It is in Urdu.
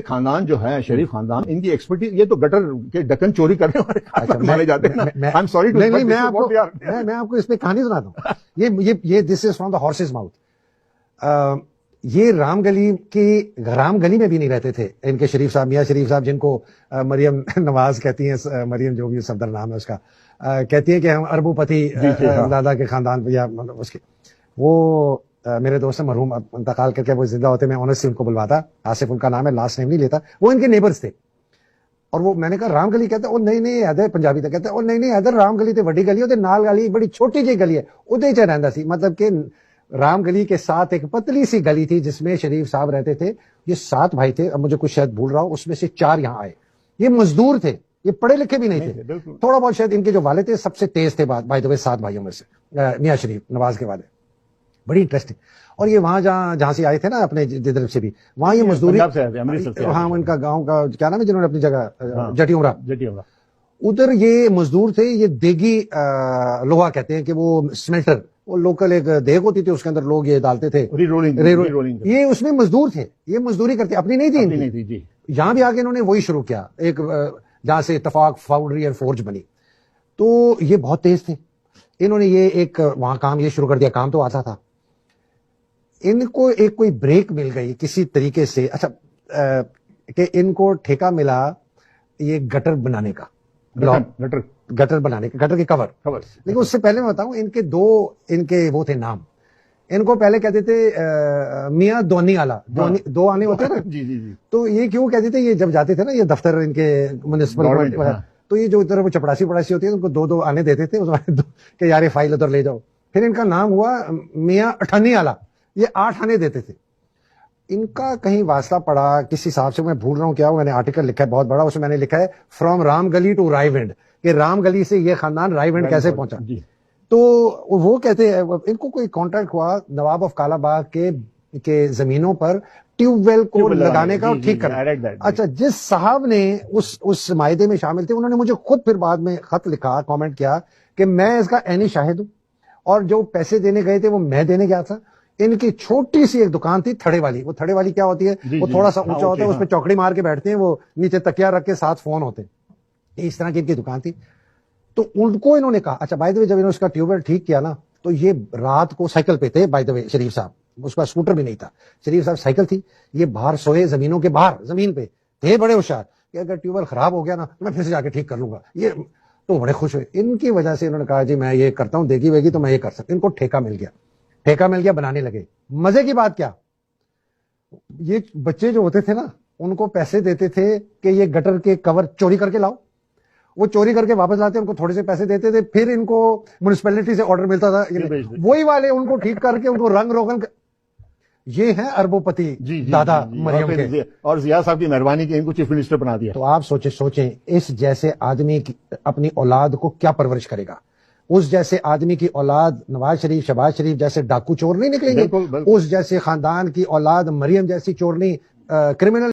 خاندان جو ہے شریف خاندان، ان کی ایکسپرٹیز، یہ تو گٹر کے ڈکن چوری کرنے والے مانے جاتے ہیں. میں آپ کو اس پہ کہانی سناتا ہوں. یہ this is from the horses mouth. یہ رام گلی میں بھی نہیں رہتے تھے ان کے شریف صاحب، میاں شریف صاحب، جن کو مریم نواز کہتی ہیں، مریم جو بھی صفدر نام ہے اس کا، کہتی ہیں کہ ہم اربو پتی دادا کے خاندان یا اس کے. وہ میرے دوست مرحوم انتقال کر کے وہ زندہ ہوتے، میں آنیسٹلی ان کو بلواتا، آصف ان کا نام ہے، لاسٹ نیم نہیں لیتا. وہ ان کے نیبرز تھے. اور وہ میں نے کہا رام گلی کہتے ہیں، نہیں حیدر حیدر کہتے ہیں، نہیں حیدر رام گلی تو وڈی گلی ہے، نال گلی بڑی چھوٹی جی گلی ہے، ادھر چ رہندا سی. مطلب کہ رام گلی کے ساتھ ایک پتلی سی گلی تھی جس میں شریف صاحب رہتے تھے. یہ 7 بھائی تھے، اب مجھے کچھ شاید بھول رہا ہوں، اس میں سے 4 یہاں آئے. یہ مزدور تھے، یہ پڑھے لکھے بھی نہیں تھے، تھوڑا بہت شاید. ان کے جو والد تھے سب سے تیز تھے بائی دا وے 7 بھائیوں میں سے، میاں شریف نواز کے والد. بڑی انٹرسٹنگ. اور یہ وہاں جہاں سے آئے تھے نا اپنے جدھر سے بھی، وہاں یہ مزدوری، ہاں ان کا گاؤں کا کیا نام ہے جنہوں نے اپنی جگہ جٹی امرا، ادھر یہ مزدور تھے. یہ دیگی لوہا کہتے ہیں کہ وہ سمیلٹر، وہ لوکل ایک دیگ ہوتی تھی، اس کے اندر لوگ یہ ڈالتے تھے، یہ اس میں مزدور تھے. یہ مزدوری کرتے، اپنی نہیں تھی. یہاں بھی آگے انہوں نے وہی شروع کیا، ایک جہاں سے اتفاق فاؤنڈری اینڈ فورج بنی. تو یہ بہت تیز تھے. انہوں نے یہ ایک وہاں کام یہ شروع کر دیا. کام تو آتا تھا. ان کو ایک کوئی بریک مل گئی کسی طریقے سے، اچھا کہ ان کو ٹھیکہ ملا یہ گٹر بنانے کا، گٹر بنانے کا، گٹر کے کور. لیکن اس سے پہلے میں بتاؤں، ان کے وہ تھے نام. ان کو پہلے کہتے تھے میاں دونی آلا، 2 آنے ہوتے ہیں نا. تو یہ کیوں کہتے تھے؟ یہ جب جاتے تھے نا یہ دفتر ان کے میونسپل، تو یہ جو ادھر وہ چپڑاسی ہوتی ہے ان کو 2 آنے دیتے تھے کہ یار فائل ادھر لے جاؤ. پھر ان کا نام ہوا میاں اٹھانی آلا، یہ 8 آنے دیتے تھے. ان کا کہیں واسطہ پڑا کسی حساب سے، میں بھول رہا ہوں کیا، میں نے آرٹیکل لکھا ہے بہت بڑا، اس میں نے لکھا ہے فرام رام گلی ٹو رائے ونڈ، کہ رام گلی سے یہ خاندان رائے ونڈ کیسے پہنچا. تو وہ کہتے ہیں ان کو کوئی کانٹریکٹ ہوا نواب آف کالا باغ کے زمینوں پر ٹیوب ویل کو لگانے کا، ٹھیک کرنا. اچھا، جس صاحب نے اس معاہدے میں شامل تھے، انہوں نے مجھے خود پھر بعد میں خط لکھا، کامنٹ کیا کہ میں اس کا عینی شاہد ہوں، اور جو پیسے دینے گئے تھے وہ میں دینے گیا تھا. ان کی چھوٹی سی ایک دکان تھی تھڑے والی. وہ تھڑے والی کیا ہوتی ہے؟ وہ تھوڑا سا اونچا ہوتا ہے، اس پہ چوکڑی مار کے بیٹھتے ہیں، وہ نیچے تکیا رکھ کے ساتھ فون ہوتے ہیں. اس طرح کی ان کی دکان تھی. تو ان کو انہوں نے کہا، اچھا بائی دا وے جب انہوں نے اس کا ٹیوب ویل ٹھیک کیا نا، تو یہ رات کو سائیکل پہ تھے بائی دا وے شریف صاحب، اس کا اسکوٹر بھی نہیں تھا. شریف صاحب سائیکل تھی، یہ باہر سوئے زمینوں کے باہر، زمین پہ تھے، بڑے ہوشیار کہ اگر ٹیوب ویل خراب ہو گیا نا تو میں پھر سے جا کے ٹھیک کر لوں گا. یہ تو بڑے خوش ہوئے. ان کی وجہ سے انہوں نے کہا جی میں یہ کرتا ہوں، دیگی ویگی تو میں یہ کر سکتا. ان کو ٹھیکہ مل گیا، بنانے لگے. مزے کی بات کیا، یہ بچے جو ہوتے تھے نا ان کو پیسے دیتے تھے کہ یہ گٹر کے کور چوری کر کے لاؤ. وہ چوری کر کے واپس لاتے، ان کو تھوڑے سے پیسے دیتے تھے. پھر ان کو میونسپلٹی سے آرڈر ملتا تھا، وہی والے ان کو ٹھیک کر کے ان کو رنگ روغن. یہ ہیں اربو پتی دادا مریم کے، اور ضیاء صاحب کی مہربانی کی ان کو چیف منسٹر بنا دیا. تو آپ سوچیں اس جیسے آدمی اپنی اولاد کو کیا پرورش کرے گا. اس جیسے آدمی کی اولاد نواز شریف، شہباز شریف جیسے ڈاکو چور نہیں نکلیں گے. اس جیسے خاندان کی اولاد مریم جیسی چور نہیں، کرمنل